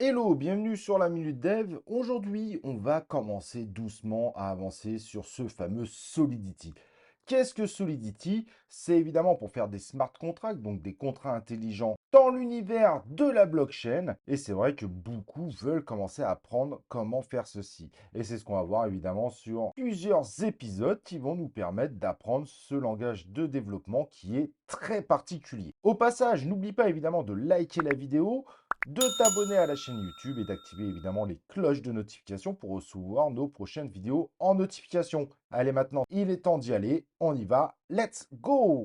Hello, bienvenue sur la Minute Dev. Aujourd'hui, on va commencer doucement à avancer sur ce fameux Solidity. Qu'est-ce que Solidity? C'est évidemment pour faire des smart contracts, donc des contrats intelligents dans l'univers de la blockchain. Et c'est vrai que beaucoup veulent commencer à apprendre comment faire ceci. Et c'est ce qu'on va voir évidemment sur plusieurs épisodes qui vont nous permettre d'apprendre ce langage de développement qui est très particulier. Au passage, n'oublie pas évidemment de liker la vidéo, de t'abonner à la chaîne YouTube et d'activer évidemment les cloches de notification pour recevoir nos prochaines vidéos en notification. Allez, maintenant, il est temps d'y aller. On y va. Let's go!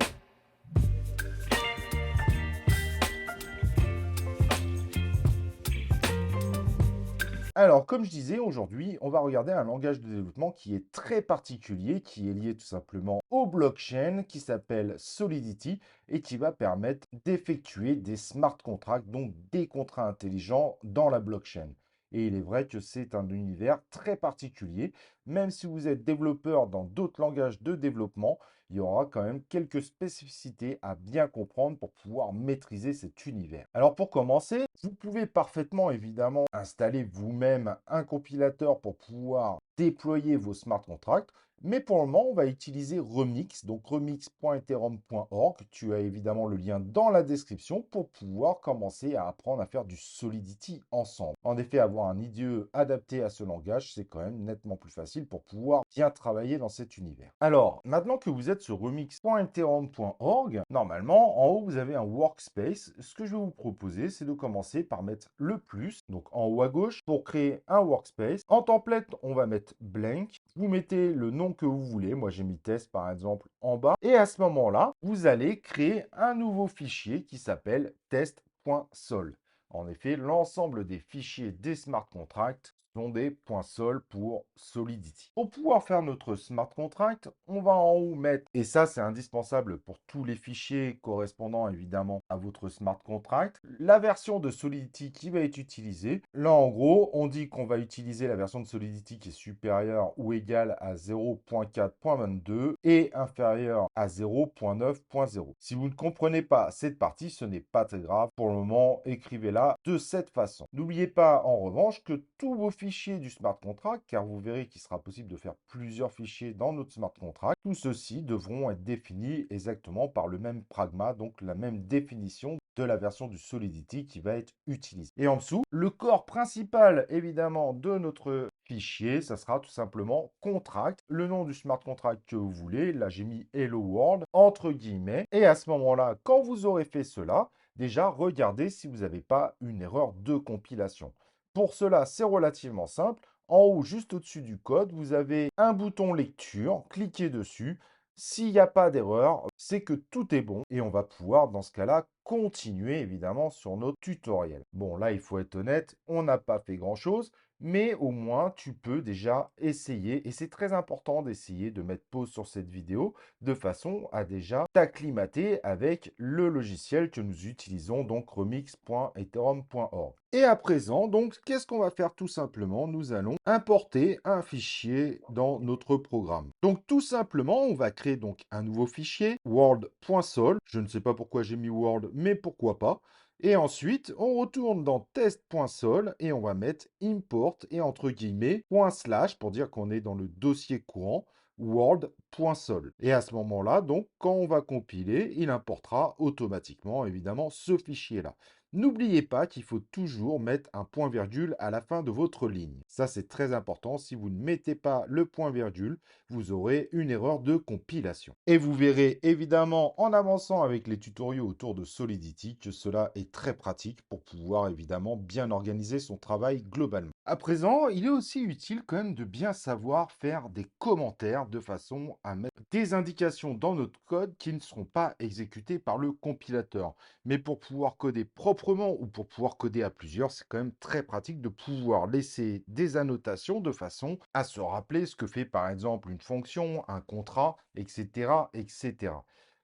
Alors, comme je disais, aujourd'hui, on va regarder un langage de développement qui est très particulier, qui est lié tout simplement au blockchain, qui s'appelle Solidity et qui va permettre d'effectuer des smart contracts, donc des contrats intelligents dans la blockchain. Et il est vrai que c'est un univers très particulier. Même si vous êtes développeur dans d'autres langages de développement, il y aura quand même quelques spécificités à bien comprendre pour pouvoir maîtriser cet univers. Alors pour commencer, vous pouvez parfaitement évidemment installer vous-même un compilateur pour pouvoir déployer vos smart contracts. Mais pour le moment, on va utiliser Remix, donc remix.ethereum.org. Tu as évidemment le lien dans la description pour pouvoir commencer à apprendre à faire du Solidity ensemble. En effet, avoir un IDE adapté à ce langage, c'est quand même nettement plus facile pour pouvoir bien travailler dans cet univers. Alors, maintenant que vous êtes sur remix.ethereum.org, normalement, en haut, vous avez un workspace. Ce que je vais vous proposer, c'est de commencer par mettre le plus, donc en haut à gauche, pour créer un workspace. En template, on va mettre blank. Vous mettez le nom que vous voulez. Moi, j'ai mis test, par exemple, en bas. Et à ce moment-là, vous allez créer un nouveau fichier qui s'appelle test.sol. En effet, l'ensemble des fichiers des smart contracts sont des .sol pour Solidity. Pour pouvoir faire notre smart contract, on va en haut mettre, et ça c'est indispensable pour tous les fichiers correspondant évidemment à votre smart contract, la version de Solidity qui va être utilisée. Là en gros, on dit qu'on va utiliser la version de Solidity qui est supérieure ou égale à 0.4.22 et inférieure à 0.9.0. Si vous ne comprenez pas cette partie, ce n'est pas très grave. Pour le moment, écrivez-la de cette façon. N'oubliez pas en revanche que tous vos fichiers du smart contract, car vous verrez qu'il sera possible de faire plusieurs fichiers dans notre smart contract, tous ceux-ci devront être définis exactement par le même pragma, donc la même définition de la version du Solidity qui va être utilisée. Et en dessous, le corps principal évidemment de notre fichier, ça sera tout simplement contract, le nom du smart contract que vous voulez. Là, j'ai mis Hello World entre guillemets. Et à ce moment-là, quand vous aurez fait cela, déjà regardez si vous n'avez pas une erreur de compilation. Pour cela, c'est relativement simple. En haut, juste au-dessus du code, vous avez un bouton lecture. Cliquez dessus. S'il n'y a pas d'erreur, c'est que tout est bon et on va pouvoir, dans ce cas-là, continuer évidemment sur notre tutoriel. Bon, là, il faut être honnête, on n'a pas fait grand-chose, mais au moins, tu peux déjà essayer et c'est très important d'essayer de mettre pause sur cette vidéo de façon à déjà t'acclimater avec le logiciel que nous utilisons, donc remix.ethereum.org. Et à présent, donc, qu'est-ce qu'on va faire tout simplement? Nous allons importer un fichier dans notre programme. Donc, tout simplement, on va créer donc un nouveau fichier, world.sol. Je ne sais pas pourquoi j'ai mis world, mais pourquoi pas. Et ensuite, on retourne dans test.sol et on va mettre import et entre guillemets // pour dire qu'on est dans le dossier courant world.sol. Et à ce moment-là, donc, quand on va compiler, il importera automatiquement, évidemment, ce fichier-là. N'oubliez pas qu'il faut toujours mettre un point-virgule à la fin de votre ligne. Ça, c'est très important. Si vous ne mettez pas le point-virgule, vous aurez une erreur de compilation. Et vous verrez évidemment en avançant avec les tutoriaux autour de Solidity que cela est très pratique pour pouvoir évidemment bien organiser son travail globalement. À présent, il est aussi utile quand même de bien savoir faire des commentaires de façon à mettre des indications dans notre code qui ne seront pas exécutées par le compilateur. Mais pour pouvoir coder proprement ou pour pouvoir coder à plusieurs, c'est quand même très pratique de pouvoir laisser des annotations de façon à se rappeler ce que fait par exemple une fonction, un contrat, etc., etc.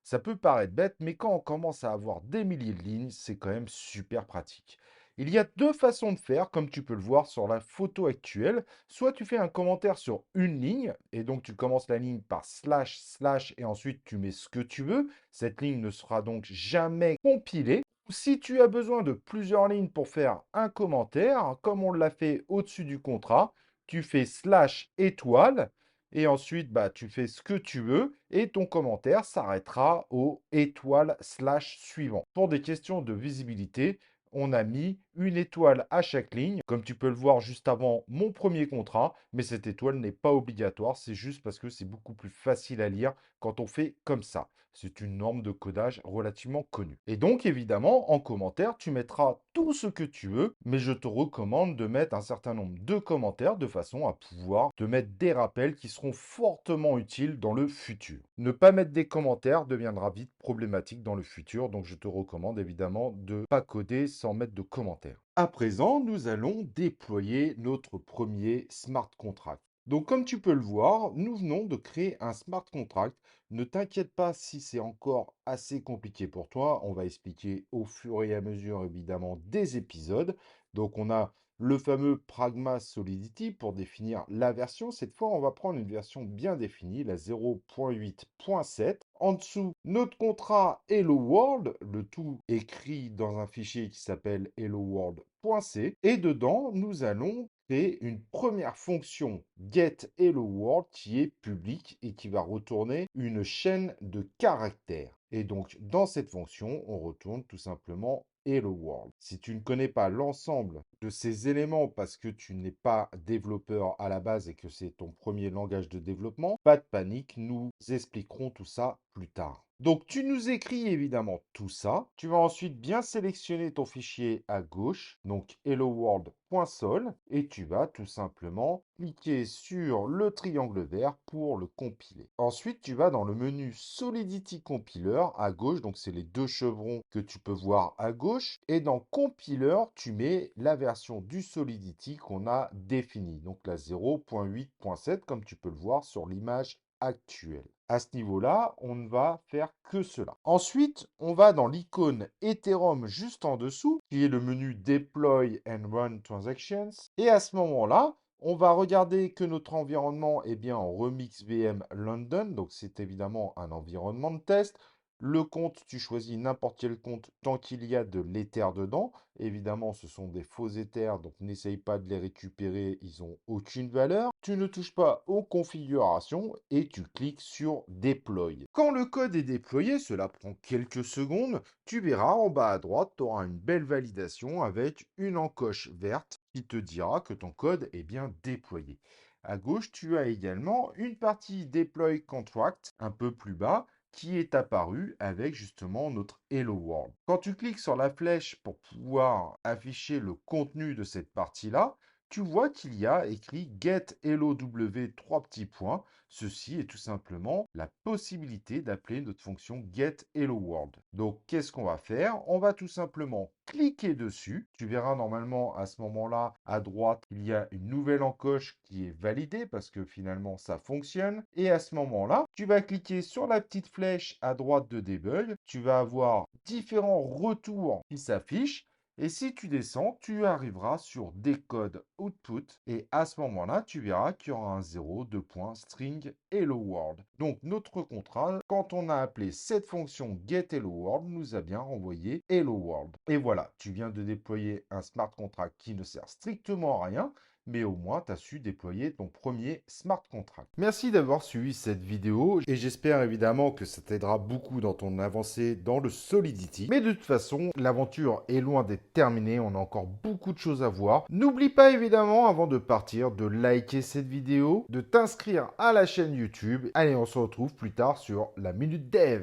Ça peut paraître bête, mais quand on commence à avoir des milliers de lignes, c'est quand même super pratique. Il y a deux façons de faire, comme tu peux le voir sur la photo actuelle. Soit tu fais un commentaire sur une ligne, et donc tu commences la ligne par slash slash, et ensuite tu mets ce que tu veux. Cette ligne ne sera donc jamais compilée. Si tu as besoin de plusieurs lignes pour faire un commentaire, comme on l'a fait au-dessus du contrat, tu fais slash étoile et ensuite tu fais ce que tu veux et ton commentaire s'arrêtera au étoile slash suivant. Pour des questions de visibilité, on a mis une étoile à chaque ligne, comme tu peux le voir juste avant mon premier contrat, mais cette étoile n'est pas obligatoire, c'est juste parce que c'est beaucoup plus facile à lire quand on fait comme ça. C'est une norme de codage relativement connue. Et donc, évidemment, en commentaire, tu mettras tout ce que tu veux, mais je te recommande de mettre un certain nombre de commentaires de façon à pouvoir te mettre des rappels qui seront fortement utiles dans le futur. Ne pas mettre des commentaires deviendra vite problématique dans le futur, donc je te recommande évidemment de ne pas coder sans mettre de commentaires. À présent, nous allons déployer notre premier smart contract. Donc, comme tu peux le voir, nous venons de créer un smart contract. Ne t'inquiète pas si c'est encore assez compliqué pour toi. On va expliquer au fur et à mesure, évidemment, des épisodes. Donc, on a le fameux Pragma Solidity pour définir la version. Cette fois, on va prendre une version bien définie, la 0.8.7. En dessous, notre contrat Hello World, le tout écrit dans un fichier qui s'appelle helloworld.c. Et dedans, nous allons créer une première fonction getHelloWorld qui est publique et qui va retourner une chaîne de caractères. Et donc, dans cette fonction, on retourne tout simplement Hello World. Si tu ne connais pas l'ensemble de ces éléments parce que tu n'es pas développeur à la base et que c'est ton premier langage de développement, pas de panique, nous expliquerons tout ça plus tard. Donc, tu nous écris évidemment tout ça. Tu vas ensuite bien sélectionner ton fichier à gauche, donc helloworld.sol, et tu vas tout simplement cliquer sur le triangle vert pour le compiler. Ensuite, tu vas dans le menu Solidity Compiler à gauche, donc c'est les deux chevrons que tu peux voir à gauche, et dans Compiler, tu mets la version du Solidity qu'on a définie, donc la 0.8.7 comme tu peux le voir sur l'image actuelle. À ce niveau-là, on ne va faire que cela. Ensuite, on va dans l'icône Ethereum juste en dessous, qui est le menu Deploy and Run Transactions. Et à ce moment-là, on va regarder que notre environnement est bien en Remix VM London. Donc, c'est évidemment un environnement de test. Le compte, tu choisis n'importe quel compte tant qu'il y a de l'Ether dedans. Évidemment, ce sont des faux Ethers, donc n'essaye pas de les récupérer, ils n'ont aucune valeur. Tu ne touches pas aux configurations et tu cliques sur Deploy. Quand le code est déployé, cela prend quelques secondes, tu verras en bas à droite, tu auras une belle validation avec une encoche verte qui te dira que ton code est bien déployé. À gauche, tu as également une partie Deploy Contract un peu plus bas qui est apparu avec justement notre Hello World. Quand tu cliques sur la flèche pour pouvoir afficher le contenu de cette partie-là, tu vois qu'il y a écrit Get Hello W 3 petits points. Ceci est tout simplement la possibilité d'appeler notre fonction Get Hello World. Donc, qu'est-ce qu'on va faire? On va tout simplement cliquer dessus. Tu verras normalement à ce moment-là, à droite, il y a une nouvelle encoche qui est validée parce que finalement, ça fonctionne. Et à ce moment-là, tu vas cliquer sur la petite flèche à droite de Debug. Tu vas avoir différents retours qui s'affichent. Et si tu descends, tu arriveras sur Decode Output. Et à ce moment-là, tu verras qu'il y aura un 0, 2 points, string Hello World. Donc notre contrat, quand on a appelé cette fonction getHelloWorld, nous a bien renvoyé Hello World. Et voilà, tu viens de déployer un smart contract qui ne sert strictement à rien, mais au moins tu as su déployer ton premier smart contract. Merci d'avoir suivi cette vidéo et j'espère évidemment que ça t'aidera beaucoup dans ton avancée dans le Solidity. Mais de toute façon, l'aventure est loin d'être terminée, on a encore beaucoup de choses à voir. N'oublie pas évidemment avant de partir de liker cette vidéo, de t'inscrire à la chaîne YouTube. Allez, on se retrouve plus tard sur la Minute Dev.